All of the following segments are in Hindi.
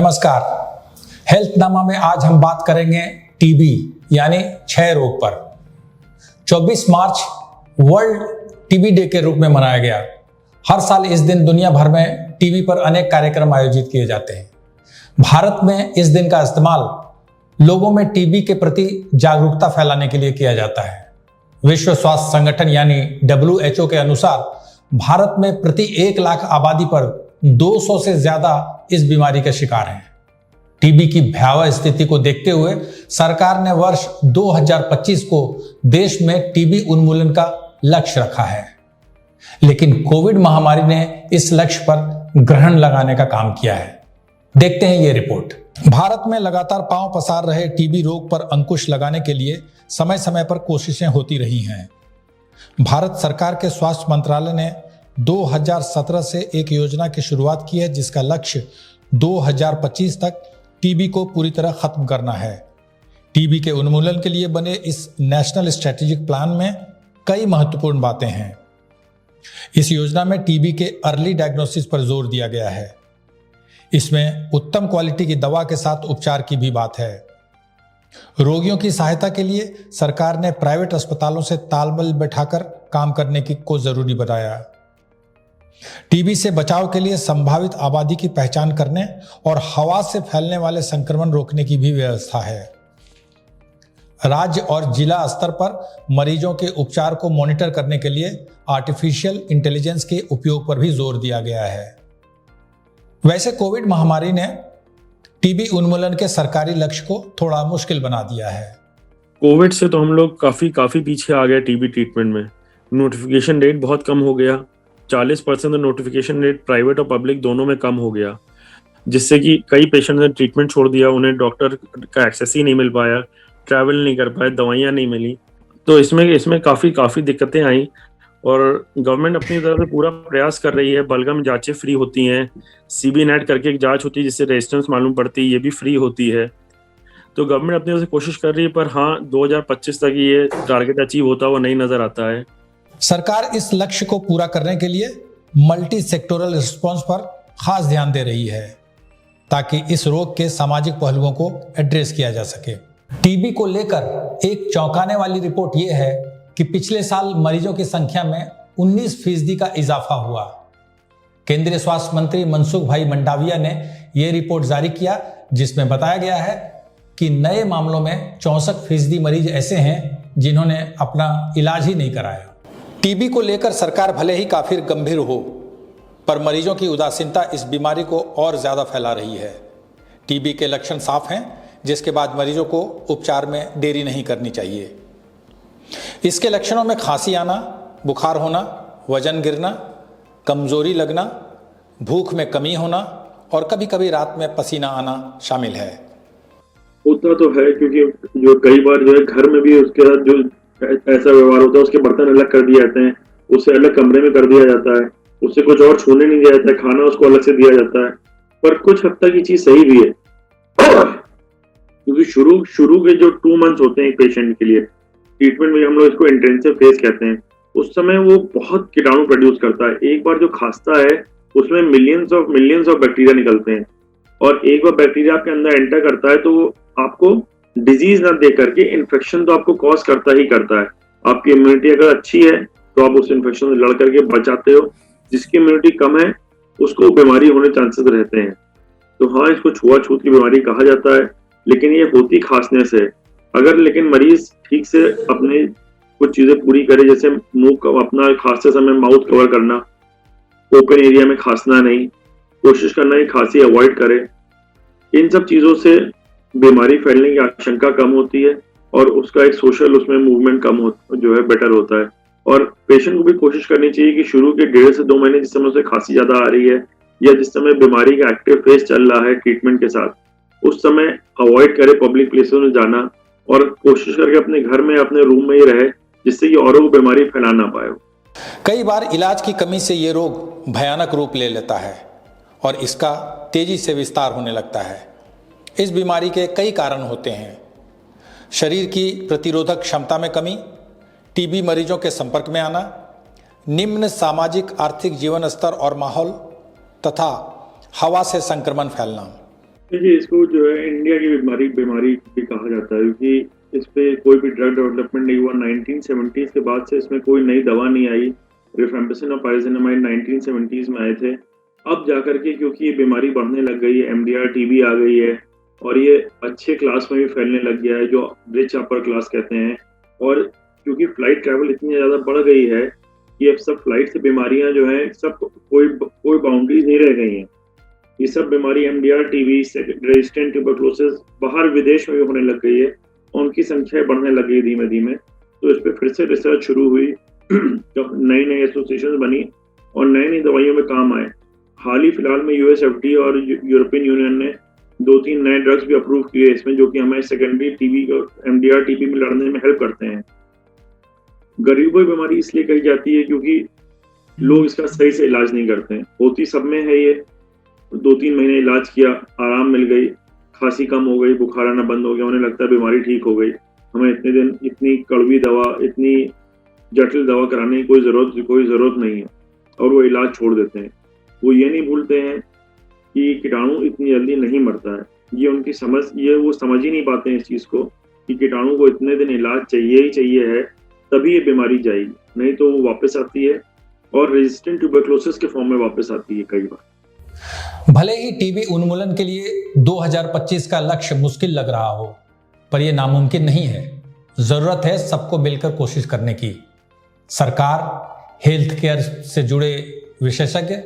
नमस्कार। हेल्थनामा में आज हम बात करेंगे टीबी यानी क्षय रोग पर। 24 मार्च वर्ल्ड टीबी डे के रूप में मनाया गया। हर साल इस दिन दुनिया भर में टीबी पर अनेक कार्यक्रम आयोजित किए जाते हैं। भारत में इस दिन का इस्तेमाल लोगों में टीबी के प्रति जागरूकता फैलाने के लिए किया जाता है। विश्व स्वास्थ्य संगठन यानी WHO के अनुसार भारत में प्रति 1 लाख आबादी पर 200 से ज्यादा इस बीमारी के शिकार हैं। टीबी की भयावह स्थिति को देखते हुए सरकार ने वर्ष 2025 को देश में टीबी उन्मूलन का लक्ष्य रखा है, लेकिन कोविड महामारी ने इस लक्ष्य पर ग्रहण लगाने का काम किया है। देखते हैं ये रिपोर्ट। भारत में लगातार पांव पसार रहे टीबी रोग पर अंकुश लगाने के लिए समय समय पर कोशिशें होती रही हैं। भारत सरकार के स्वास्थ्य मंत्रालय ने 2017 से एक योजना की शुरुआत की है, जिसका लक्ष्य 2025 तक टीबी को पूरी तरह खत्म करना है। टीबी के उन्मूलन के लिए बने इस नेशनल स्ट्रेटेजिक प्लान में कई महत्वपूर्ण बातें हैं। इस योजना में टीबी के अर्ली डायग्नोसिस पर जोर दिया गया है। इसमें उत्तम क्वालिटी की दवा के साथ उपचार की भी बात है। रोगियों की सहायता के लिए सरकार ने प्राइवेट अस्पतालों से तालमेल बैठाकर काम करने को जरूरी बताया। टीबी से बचाव के लिए संभावित आबादी की पहचान करने और हवा से फैलने वाले संक्रमण रोकने की भी व्यवस्था है। राज्य और जिला स्तर पर मरीजों के उपचार को मॉनिटर करने के लिए आर्टिफिशियल इंटेलिजेंस के उपयोग पर भी जोर दिया गया है। वैसे कोविड महामारी ने टीबी उन्मूलन के सरकारी लक्ष्य को थोड़ा मुश्किल बना दिया है। कोविड से तो हम लोग काफी पीछे आ गए। टीबी ट्रीटमेंट में नोटिफिकेशन रेट बहुत कम हो गया। 40% नोटिफिकेशन रेट प्राइवेट और पब्लिक दोनों में कम हो गया, जिससे कि कई पेशेंट ने ट्रीटमेंट छोड़ दिया। उन्हें डॉक्टर का एक्सेस ही नहीं मिल पाया, ट्रैवल नहीं कर पाए, दवाइयाँ नहीं मिली। तो इसमें काफ़ी दिक्कतें आई और गवर्नमेंट अपनी तरफ से पूरा प्रयास कर रही है। बलगम जांचें फ्री होती हैं, CB नेट करके एक जांच होती है जिससे रेजिस्टेंस मालूम पड़ती है, ये भी फ्री होती है। तो गवर्नमेंट अपनी तरफ से कोशिश कर रही है, पर हाँ 2025 तक ये टारगेट अचीव होता हुआ नहीं नजर आता है। सरकार इस लक्ष्य को पूरा करने के लिए मल्टी सेक्टोरल रिस्पॉन्स पर खास ध्यान दे रही है, ताकि इस रोग के सामाजिक पहलुओं को एड्रेस किया जा सके। टीबी को लेकर एक चौंकाने वाली रिपोर्ट यह है कि पिछले साल मरीजों की संख्या में 19% का इजाफा हुआ। केंद्रीय स्वास्थ्य मंत्री मनसुख भाई मंडाविया ने यह रिपोर्ट जारी किया, जिसमें बताया गया है कि नए मामलों में 64% मरीज ऐसे हैं जिन्होंने अपना इलाज ही नहीं कराया। टीबी को लेकर सरकार भले ही काफी गंभीर हो, पर मरीजों की उदासीनता इस बीमारी को और ज्यादा फैला रही है। टीबी के लक्षण साफ हैं, जिसके बाद मरीजों को उपचार में देरी नहीं करनी चाहिए। इसके लक्षणों में खांसी आना, बुखार होना, वजन गिरना, कमजोरी लगना, भूख में कमी होना और कभी कभी रात में पसीना आना शामिल है। होता तो है, क्योंकि जो कई बार जो है घर में भी उसके साथ जो ऐसा व्यवहार होता है, उसके बर्तन अलग कर दिए जाते हैं, उससे अलग कमरे में कर दिया जाता है, उससे कुछ और छूने नहीं दिया जाता है, खाना उसको अलग से दिया जाता है। पर कुछ हद तक ये चीज सही भी है, क्योंकि शुरू के जो 2 मंथ्स होते हैं एक पेशेंट के लिए ट्रीटमेंट में, हम लोग इसको इंटेंसिव फेज कहते हैं, उस समय वो बहुत कीटाणु प्रोड्यूस करता है। एक बार जो खांसता है उसमें मिलियंस ऑफ बैक्टीरिया निकलते हैं, और एक बार बैक्टीरिया आपके अंदर एंटर करता है तो वो आपको डिजीज ना दे करके इन्फेक्शन तो आपको कॉज करता ही करता है। आपकी इम्यूनिटी अगर अच्छी है तो आप उस इन्फेक्शन से लड़ करके बच जाते हो, जिसकी इम्यूनिटी कम है उसको बीमारी होने चांसेस रहते हैं। तो हाँ, इसको छुआछूत की बीमारी कहा जाता है, लेकिन ये होती खांसने से। अगर लेकिन मरीज ठीक से अपने कुछ चीजें पूरी करे, जैसे मुंह का अपना खांसते समय माउथ कवर करना, ओपन एरिया में खांसना नहीं, कोशिश करना है खांसी अवॉइड करे, इन सब चीजों से बीमारी फैलने की आशंका कम होती है और उसका एक सोशल उसमें मूवमेंट जो है बेटर होता है। और पेशेंट को भी कोशिश करनी चाहिए कि शुरू के 1.5 से 2 महीने जिस समय उसे खांसी ज्यादा आ रही है या जिस समय बीमारी का एक्टिव फेज चल रहा है ट्रीटमेंट के साथ, उस समय अवॉइड करे पब्लिक प्लेसेस में जाना और कोशिश करके अपने घर में अपने रूम में ही रहे, जिससे कि औरों को बीमारी फैला ना पाए। कई बार इलाज की कमी से ये रोग भयानक रूप ले लेता है और इसका तेजी से विस्तार होने लगता है। इस बीमारी के कई कारण होते हैं। शरीर की प्रतिरोधक क्षमता में कमी, टीबी मरीजों के संपर्क में आना, निम्न सामाजिक आर्थिक जीवन स्तर और माहौल तथा हवा से संक्रमण फैलना। देखिए, इसको जो है इंडिया की बीमारी भी कहा जाता है, क्योंकि इस पे कोई भी ड्रग डेवलपमेंट नहीं हुआ। 1970s के बाद से इसमें कोई नई दवा नहीं आई। रिफेम्पिसिन और पाइराज़िनामाइड 1970s में आए थे। अब जाकर के क्योंकि ये बीमारी बढ़ने लग गई है, एमडीआर टीबी आ गई है और ये अच्छे क्लास में भी फैलने लग गया है, जो रिच अपर क्लास कहते हैं। और क्योंकि फ्लाइट ट्रैवल इतनी ज़्यादा बढ़ गई है कि अब सब फ्लाइट से बीमारियां जो हैं, सब कोई बाउंड्रीज नहीं रह गई हैं। ये सब बीमारी एमडीआर टीबी रेजिस्टेंट ट्यूबरकुलोसिस बाहर विदेश में भी होने लग गई है और उनकी संख्या बढ़ने लग गई धीमे धीमे। तो इस पर फिर से रिसर्च शुरू हुई जब नई नई एसोसिएशन बनी और नई नई दवाइयों में काम आए। हाल ही फिलहाल में यूएसएफडी और यूरोपियन यूनियन ने 2-3 नए ड्रग्स भी अप्रूव किए इसमें, जो कि हमें सेकेंडरी टीबी और एमडीआर टीबी में लड़ने में हेल्प करते हैं। गरीबों की बीमारी इसलिए कही जाती है क्योंकि लोग इसका सही से इलाज नहीं करते हैं। होती सब में है ये। 2-3 महीने इलाज किया, आराम मिल गई, खांसी कम हो गई, बुखार आना बंद हो गया, उन्हें लगता है बीमारी ठीक हो गई। हमें इतने दिन इतनी कड़वी दवा, इतनी जटिल दवा कराने की कोई ज़रूरत नहीं है और वो इलाज छोड़ देते हैं। वो ये नहीं भूलते हैं कि कीटाणु इतनी जल्दी नहीं मरता है। वो समझ ही नहीं पाते हैं इस चीज़ को कि कीटाणु को इतने दिन इलाज चाहिए ही चाहिए है, तभी ये बीमारी जाएगी, नहीं तो वो वापस आती है और रेजिस्टेंट ट्यूबरकुलोसिस के फॉर्म में वापस आती है कई बार। भले ही टीबी उन्मूलन के लिए 2025 का लक्ष्य मुश्किल लग रहा हो, पर यह नामुमकिन नहीं है। जरूरत है सबको मिलकर कोशिश करने की। सरकार, हेल्थ केयर से जुड़े विशेषज्ञ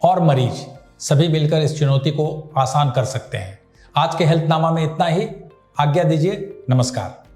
और मरीज सभी मिलकर इस चुनौती को आसान कर सकते हैं। आज के हेल्थनामा में इतना ही। आज्ञा दीजिए। नमस्कार।